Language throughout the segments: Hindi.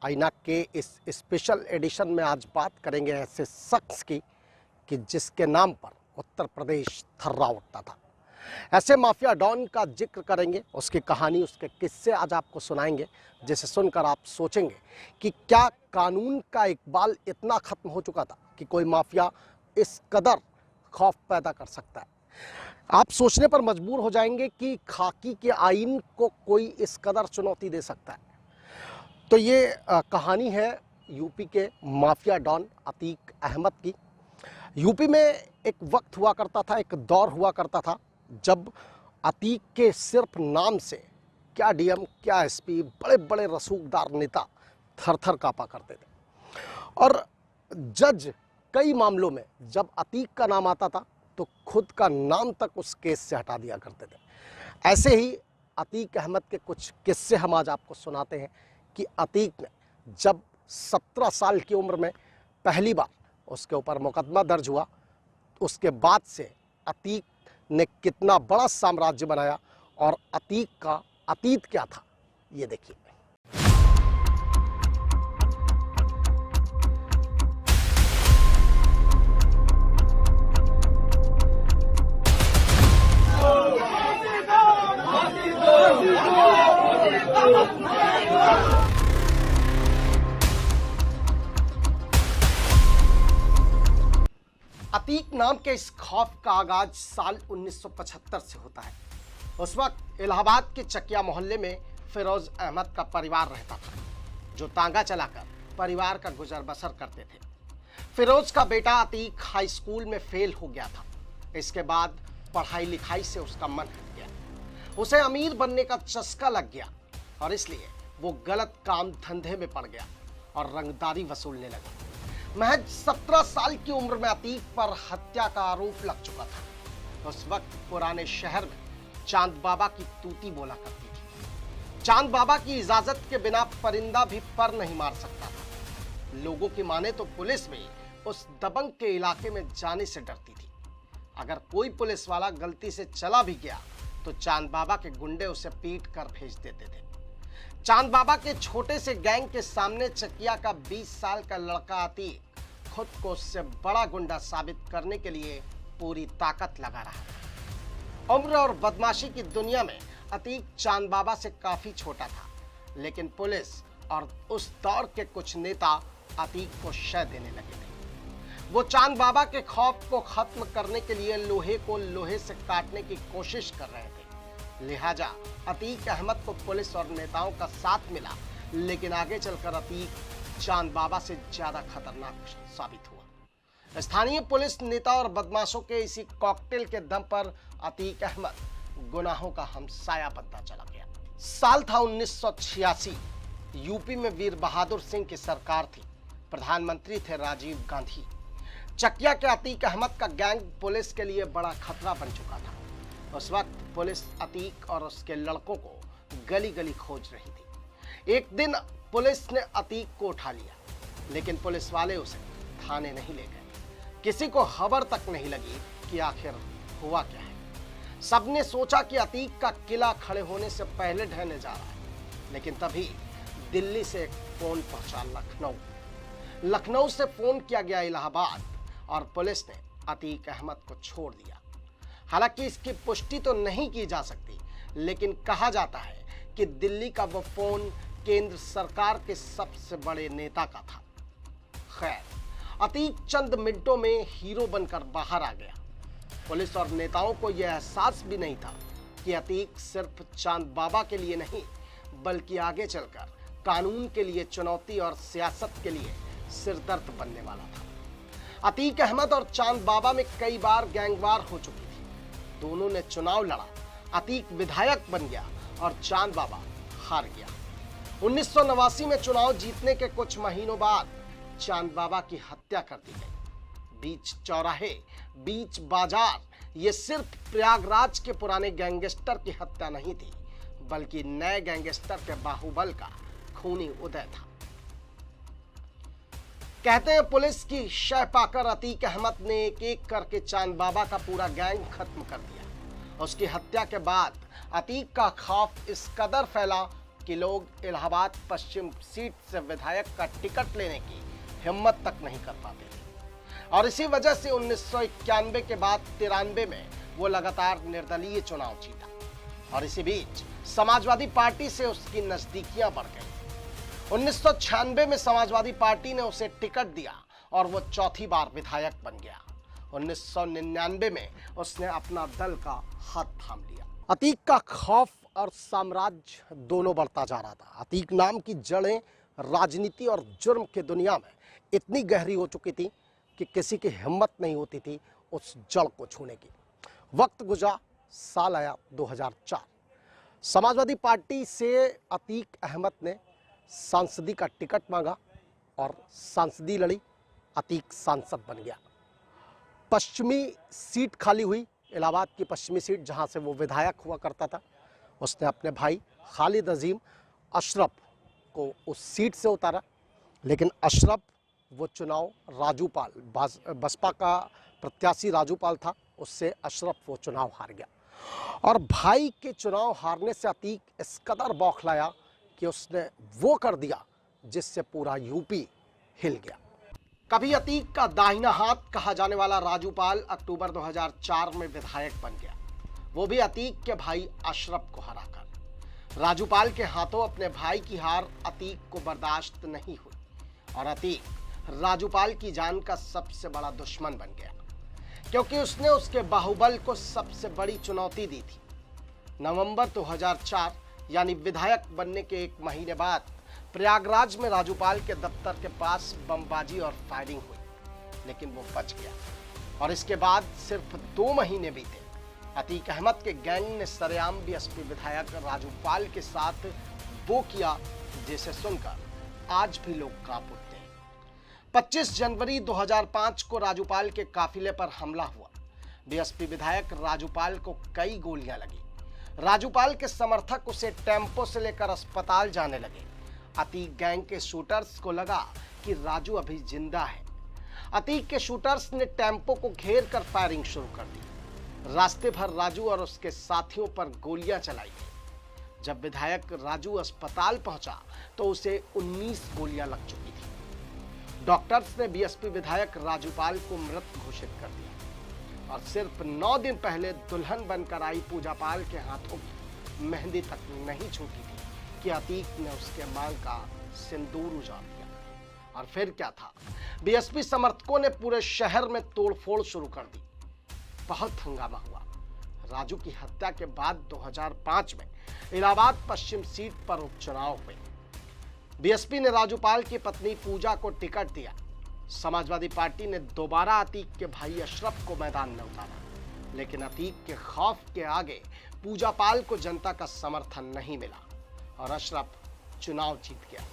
आईना के इस स्पेशल एडिशन में आज बात करेंगे ऐसे शख्स की कि जिसके नाम पर उत्तर प्रदेश थर्रा उठता था। ऐसे माफिया डॉन का जिक्र करेंगे, उसकी कहानी, उसके किस्से आज आपको सुनाएंगे, जिसे सुनकर आप सोचेंगे कि क्या कानून का इकबाल इतना खत्म हो चुका था कि कोई माफिया इस कदर खौफ पैदा कर सकता है। आप सोचने पर मजबूर हो जाएंगे कि खाकी के आईन को कोई इस कदर चुनौती दे सकता है। तो ये कहानी है यूपी के माफिया डॉन अतीक अहमद की। यूपी में एक वक्त हुआ करता था, एक दौर हुआ करता था जब अतीक के सिर्फ नाम से क्या डीएम, क्या एसपी, बड़े बड़े रसूखदार नेता थर थर कांपा करते थे। और जज कई मामलों में जब अतीक का नाम आता था तो खुद का नाम तक उस केस से हटा दिया करते थे। ऐसे ही अतीक अहमद के कुछ किस्से हम आज आपको सुनाते हैं कि अतीक ने जब 17 साल की उम्र में पहली बार उसके ऊपर मुकदमा दर्ज हुआ, उसके बाद से अतीक ने कितना बड़ा साम्राज्य बनाया और अतीक का अतीत क्या था, ये देखिए। अतीक नाम के इस खौफ का आगाज साल 1975 से होता है। उस वक्त इलाहाबाद के चकिया मोहल्ले में फिरोज अहमद का परिवार रहता था, जो तांगा चलाकर परिवार का गुजर बसर करते थे। फिरोज का बेटा अतीक हाई स्कूल में फेल हो गया था। इसके बाद पढ़ाई लिखाई से उसका मन हट गया, उसे अमीर बनने का चस्का लग गया और इसलिए वो गलत काम धंधे में पड़ गया और रंगदारी वसूलने लगा। महज 17 साल की उम्र में अतीक पर हत्या का आरोप लग चुका था। उस वक्त पुराने शहर में चांद बाबा की तूती बोला करती थी। चांद बाबा की इजाजत के बिना परिंदा भी पर नहीं मार सकता था। लोगों की माने तो पुलिस भी उस दबंग के इलाके में जाने से डरती थी। अगर कोई पुलिस वाला गलती से चला भी गया तो चांद बाबा के गुंडे उसे पीट कर भेज देते थे। चांद बाबा के छोटे से गैंग के सामने चकिया का 20 साल का लड़का अतीक खुद को उससे बड़ा गुंडा साबित करने के लिए पूरी ताकत लगा रहा था। उम्र और बदमाशी की दुनिया में अतीक चांद बाबा से काफी छोटा था, लेकिन पुलिस और उस दौर के कुछ नेता अतीक को शय देने लगे थे। वो चांद बाबा के खौफ को खत्म करने के लिए लोहे को लोहे से काटने की कोशिश कर रहे थे। लिहाजा अतीक अहमद को पुलिस और नेताओं का साथ मिला, लेकिन आगे चलकर अतीक चांद बाबा से ज्यादा खतरनाक साबित हुआ। स्थानीय पुलिस नेता और बदमाशों के इसी कॉकटेल के दम पर अतीक अहमद गुनाहों का हमसाया बनता चला गया। साल था 1986। यूपी में वीर बहादुर सिंह की सरकार थी। प्रधानमंत्री थे राजीव गांधी। चकिया के अतीक अहमद का गैंग पुलिस के लिए बड़ा खतरा बन चुका था। उस वक्त पुलिस अतीक और उसके लड़कों को गली गली खोज रही थी। एक दिन पुलिस ने अतीक को उठा लिया, लेकिन पुलिस वाले उसे थाने नहीं ले गए। किसी को खबर तक नहीं लगी कि आखिर हुआ क्या है। सबने सोचा कि अतीक का किला खड़े होने से पहले ढहने जा रहा है, लेकिन तभी दिल्ली से एक फोन पहुंचा लखनऊ से फोन किया गया इलाहाबाद और पुलिस ने अतीक अहमद को छोड़ दिया। हालांकि इसकी पुष्टि तो नहीं की जा सकती, लेकिन कहा जाता है कि दिल्ली का वो फोन केंद्र सरकार के सबसे बड़े नेता का था। खैर, अतीक चंद मिनटों में हीरो बनकर बाहर आ गया। पुलिस और नेताओं को यह एहसास भी नहीं था कि अतीक सिर्फ चांद बाबा के लिए नहीं, बल्कि आगे चलकर कानून के लिए चुनौती और सियासत के लिए सिरदर्द बनने वाला था। अतीक अहमद और चांद बाबा में कई बार गैंगवार हो चुकी थी। दोनों ने चुनाव लड़ा। अतीक विधायक बन गया और चांद बाबा हार गया। 1989 में चुनाव जीतने के कुछ महीनों बाद चांद बाबा की हत्या कर दी गई। बीच चौराहे, बीच बाजार, ये सिर्फ प्रयागराज के पुराने गैंगस्टर की हत्या नहीं थी, बल्कि नए गैंगस्टर के बाहुबल का खूनी उदय था। कहते हैं पुलिस की शय पाकर अतीक अहमद ने एक एक करके चांद बाबा का पूरा गैंग खत्म कर दिया। उसकी हत्या के बाद अतीक का खौफ इस कदर फैला कि लोग इलाहाबाद पश्चिम सीट से विधायक का टिकट लेने की हिम्मत तक नहीं कर पाते थे और इसी वजह से 1991 के बाद 93 में वो लगातार निर्दलीय चुनाव जीता और इसी बीच समाजवादी पार्टी से उसकी नजदीकियां बढ़ गई। 1996 में समाजवादी पार्टी ने उसे टिकट दिया और वो चौथी बार विधायक बन गया। 1999 में उसने अपना दल का हाथ थाम लिया। अतीक का खौफ और साम्राज्य दोनों बढ़ता जा रहा था। अतीक नाम की जड़ें राजनीति और जुर्म की दुनिया में इतनी गहरी हो चुकी थी कि किसी की हिम्मत नहीं होती थी उस जड़ को छूने की। वक्त गुजरा, साल आया 2004। समाजवादी पार्टी से अतीक अहमद ने सांसदी का टिकट मांगा और सांसदी लड़ी। अतीक सांसद बन गया। पश्चिमी सीट खाली हुई, इलाहाबाद की पश्चिमी सीट जहां से वो विधायक हुआ करता था। उसने अपने भाई खालिद अजीम अशरफ को उस सीट से उतारा, लेकिन अशरफ वो चुनाव राजूपाल, बसपा का प्रत्याशी राजूपाल था, उससे अशरफ वो चुनाव हार गया और भाई के चुनाव हारने से अतीक इस कदर बौखलाया कि उसने वो कर दिया जिससे पूरा यूपी हिल गया। कभी अतीक का दाहिना हाथ कहा जाने वाला राजूपाल अक्टूबर 2004 में विधायक बन गया, वो भी अतीक के भाई अशरफ को हराकर। राजूपाल के हाथों अपने भाई की हार अतीक को बर्दाश्त नहीं हुई और अतीक राजूपाल की जान का सबसे बड़ा दुश्मन बन गया, क्योंकि उसने उसके बाहुबल को सबसे बड़ी चुनौती दी थी। नवंबर 2004 यानी विधायक बनने के एक महीने बाद प्रयागराज में राजूपाल के दफ्तर के पास बमबाजी और फायरिंग हुई, लेकिन वो बच गया और इसके बाद सिर्फ 2 महीने बीते। अतीक अहमद के गैंग ने सरेआम बीएसपी विधायक राजूपाल के साथ वो किया जिसे सुनकर आज भी लोग कांप उठते हैं। 25 जनवरी 2005 को राजूपाल के काफिले पर हमला हुआ। बीएसपी विधायक राजूपाल को कई गोलियां लगी। राजूपाल के समर्थक उसे टेम्पो से लेकर अस्पताल जाने लगे। अतीक गैंग के शूटर्स को लगा कि राजू अभी जिंदा है। अतीक के शूटर्स ने टेम्पो को घेर कर फायरिंग शुरू कर दी। रास्ते भर राजू और उसके साथियों पर गोलियां चलाई गई। जब विधायक राजू अस्पताल पहुंचा तो उसे 19 गोलियां लग चुकी थी। डॉक्टर्स ने बीएसपी विधायक राजूपाल को मृत घोषित कर दिया और सिर्फ 9 दिन पहले दुल्हन बनकर आई पूजा पाल के हाथों की मेहंदी तक नहीं छूटी थी कि अतीक ने उसके मांग का सिंदूर उजाड़ दिया। और फिर क्या था, बीएसपी समर्थकों ने पूरे शहर में तोड़फोड़ शुरू कर दी। बहुत हंगामा हुआ। राजू की हत्या के बाद 2005 में इलाहाबाद पश्चिम सीट पर उपचुनाव हुए। बीएसपी ने राजूपाल की पत्नी पूजा को टिकट दिया। समाजवादी पार्टी ने दोबारा अतीक के भाई अशरफ को मैदान में उतारा, लेकिन अतीक के खौफ के आगे पूजा पाल को जनता का समर्थन नहीं मिला और अशरफ चुनाव जीत गया।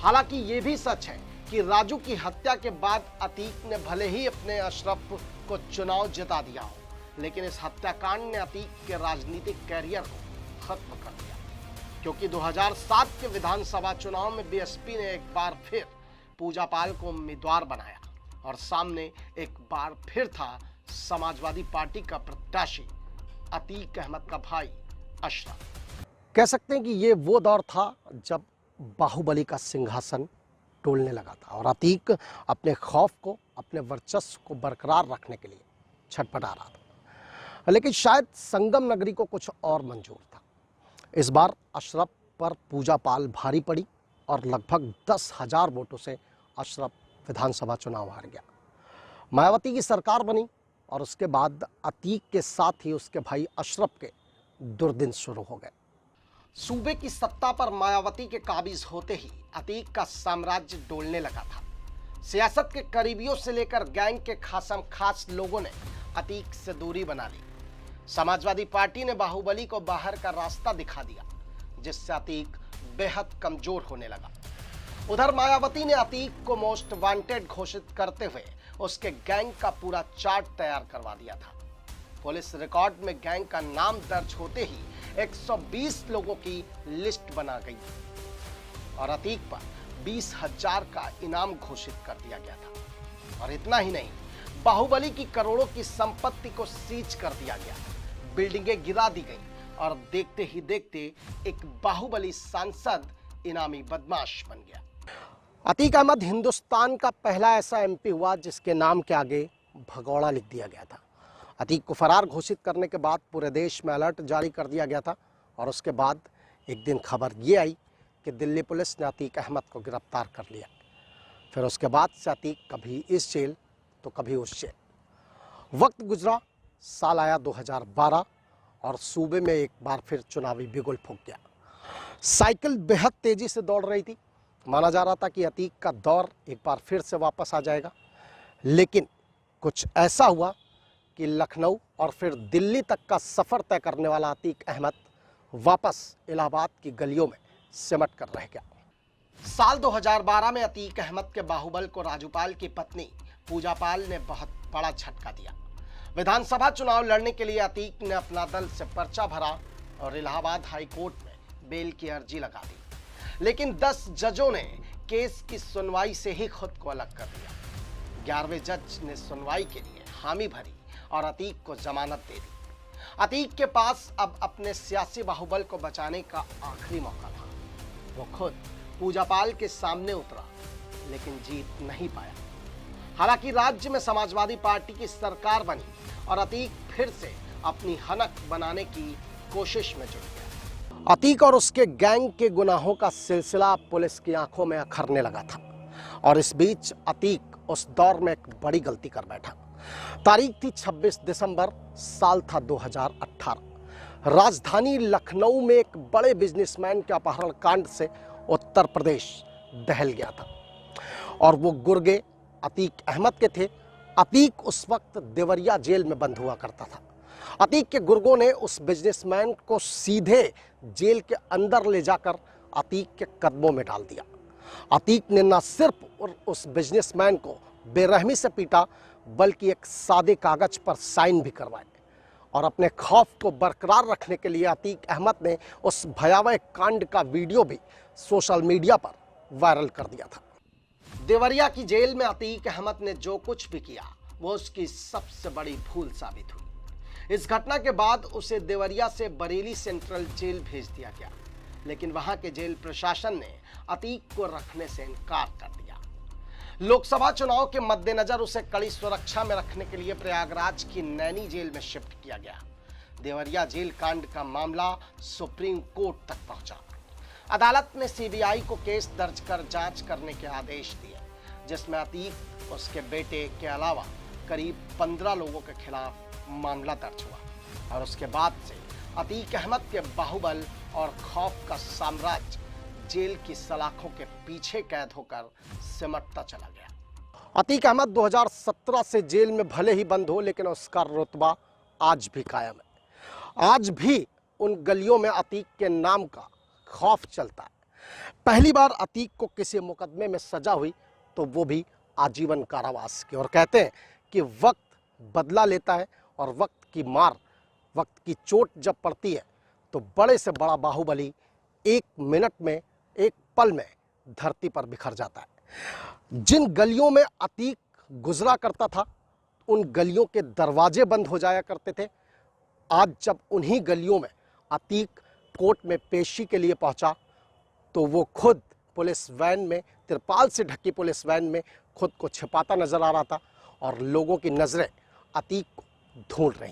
हालांकि ये भी सच है कि राजू की हत्या के बाद अतीक ने भले ही अपने अशरफ को चुनाव जिता दिया हो, लेकिन इस हत्याकांड ने अतीक के राजनीतिक कैरियर को खत्म कर दिया, क्योंकि 2007 के विधानसभा चुनाव में बीएसपी ने एक बार फिर पूजा पाल को उम्मीदवार बनाया और सामने एक बार फिर था समाजवादी पार्टी का प्रत्याशी अतीक अहमद का भाई अशरफ। कह सकते हैं कि ये वो दौर था जब बाहुबली का सिंहासन टूटने लगा था और अतीक अपने खौफ को, अपने वर्चस्व को बरकरार रखने के लिए छटपटा रहा था। लेकिन शायद संगम नगरी को कुछ और मंजूर था। इस बार अशरफ पर पूजा पाल भारी पड़ी और लगभग 10,000 वोटों से अशरफ विधानसभा चुनाव हार गया। मायावती की सरकार बनी और उसके बाद अतीक के साथ ही उसके भाई अशरफ के दुर्दिन शुरू हो गए। सूबे की सत्ता पर मायावती के काबिज होते ही अतीक का साम्राज्य डोलने लगा था। सियासत के करीबियों से लेकर गैंग के खासम खास लोगों ने अतीक से दूरी बना ली। समाजवादी पार्टी ने बाहुबली को बाहर का रास्ता दिखा दिया, जिससे अतीक बेहद कमजोर होने लगा। उधर मायावती ने अतीक को मोस्ट वांटेड घोषित करते हुए उसके गैंग का पूरा चार्ट तैयार करवा दिया था। पुलिस रिकॉर्ड में गैंग का नाम दर्ज होते ही 120 लोगों की लिस्ट बना गई और अतीक पर 20,000 का इनाम घोषित कर दिया गया था। और इतना ही नहीं, बाहुबली की करोड़ों की संपत्ति को सीज कर दिया गया, बिल्डिंगें गिरा दी गई और देखते ही देखते एक बाहुबली सांसद इनामी बदमाश बन गया। अतीक अहमद हिंदुस्तान का पहला ऐसा एमपी हुआ जिसके नाम के आगे भगौड़ा लिख दिया गया था। अतीक को फरार घोषित करने के बाद पूरे देश में अलर्ट जारी कर दिया गया था और उसके बाद एक दिन खबर ये आई कि दिल्ली पुलिस ने अतीक अहमद को गिरफ्तार कर लिया। फिर उसके बाद से अतीक कभी इस जेल तो कभी उस जेल। वक्त गुजरा, साल आया 2012 और सूबे में एक बार फिर चुनावी बिगुल फूंक गया। साइकिल बेहद तेजी से दौड़ रही थी। माना जा रहा था कि अतीक का दौर एक बार फिर से वापस आ जाएगा, लेकिन कुछ ऐसा हुआ कि लखनऊ और फिर दिल्ली तक का सफ़र तय करने वाला अतीक अहमद वापस इलाहाबाद की गलियों में सिमट कर रह गया। साल 2012 में अतीक अहमद के बाहुबल को राजूपाल की पत्नी पूजा पाल ने बहुत बड़ा झटका दिया। विधानसभा चुनाव लड़ने के लिए अतीक ने अपना दल से पर्चा भरा और इलाहाबाद हाई कोर्ट में बेल की अर्जी लगा दी, लेकिन 10 जजों ने केस की सुनवाई से ही खुद को अलग कर दिया। 11वें जज ने सुनवाई के लिए हामी भरी और अतीक को जमानत दे दी। अतीक के पास अब अपने सियासी बाहुबल को बचाने का आखिरी मौका था। वो खुद पूजा पाल के सामने उतरा, लेकिन जीत नहीं पाया। हालांकि राज्य में समाजवादी पार्टी की सरकार बनी और अतीक फिर से अपनी हनक बनाने की कोशिश में जुट गया। अतीक और उसके गैंग के गुनाहों का सिलसिला पुलिस की आंखों में अखरने लगा था और इस बीच अतीक उस दौर में एक बड़ी गलती कर बैठा। तारीख थी 26 दिसंबर, साल था 2018। राजधानी लखनऊ में एक बड़े बिजनेसमैन के अपहरण कांड से उत्तर प्रदेश दहल गया था और वो गुर्गे अतीक अहमद के थे। अतीक उस वक्त देवरिया जेल में बंद हुआ करता था। अतीक के गुर्गों ने उस बिजनेसमैन को सीधे जेल के अंदर ले जाकर अतीक के कदमों में डाल दिया। अतीक ने न सिर्फ उस बिजनेसमैन को बेरहमी से पीटा, बल्कि एक सादे कागज पर साइन भी करवाए और अपने खौफ को बरकरार रखने के लिए अतीक अहमद ने उस भयावह कांड का वीडियो भी सोशल मीडिया पर वायरल कर दिया था। देवरिया की जेल में अतीक अहमद ने जो कुछ भी किया वो उसकी सबसे बड़ी भूल साबित हुई। इस घटना के बाद उसे देवरिया से बरेली सेंट्रल जेल भेज दिया गया, लेकिन वहां के जेल प्रशासन ने अतीक को रखने से इनकार कर दिया। लोकसभा चुनाव के मद्देनजर उसे कड़ी सुरक्षा में रखने के लिए प्रयागराज की नैनी जेल में शिफ्ट किया गया। देवरिया जेल कांड का मामला सुप्रीम कोर्ट तक पहुंचा। अदालत ने सीबीआई को केस दर्ज कर जांच करने के आदेश दिए, जिसमें अतीक, उसके बेटे के अलावा करीब 15 लोगों के खिलाफ मामला दर्ज हुआ और उसके बाद से अतीक अहमद के बाहुबल और खौफ का साम्राज्य जेल की सलाखों के पीछे कैद होकर सिमटता चला गया। अतीक अहमद 2017 से जेल में भले ही बंद हो, लेकिन उसका रुतबा आज भी कायम है। आज भी उन गलियों में अतीक के नाम का खौफ चलता है। पहली बार अतीक को किसी मुकदमे में सजा हुई तो वो भी आजीवन कारावास की, और कहते हैं कि वक्त बदला लेता है और वक्त की मार, वक्त की चोट जब पड़ती है तो बड़े से बड़ा बाहुबली 1 मिनट में, 1 पल में धरती पर बिखर जाता है। जिन गलियों में अतीक गुजरा करता था उन गलियों के दरवाजे बंद हो जाया करते थे। आज जब उन्हीं गलियों में अतीक कोर्ट में पेशी के लिए पहुंचा तो वो खुद पुलिस वैन में, तिरपाल से ढकी पुलिस वैन में खुद को छिपाता नजर आ रहा था और लोगों की नजरें अतीक को ढूंढ रही।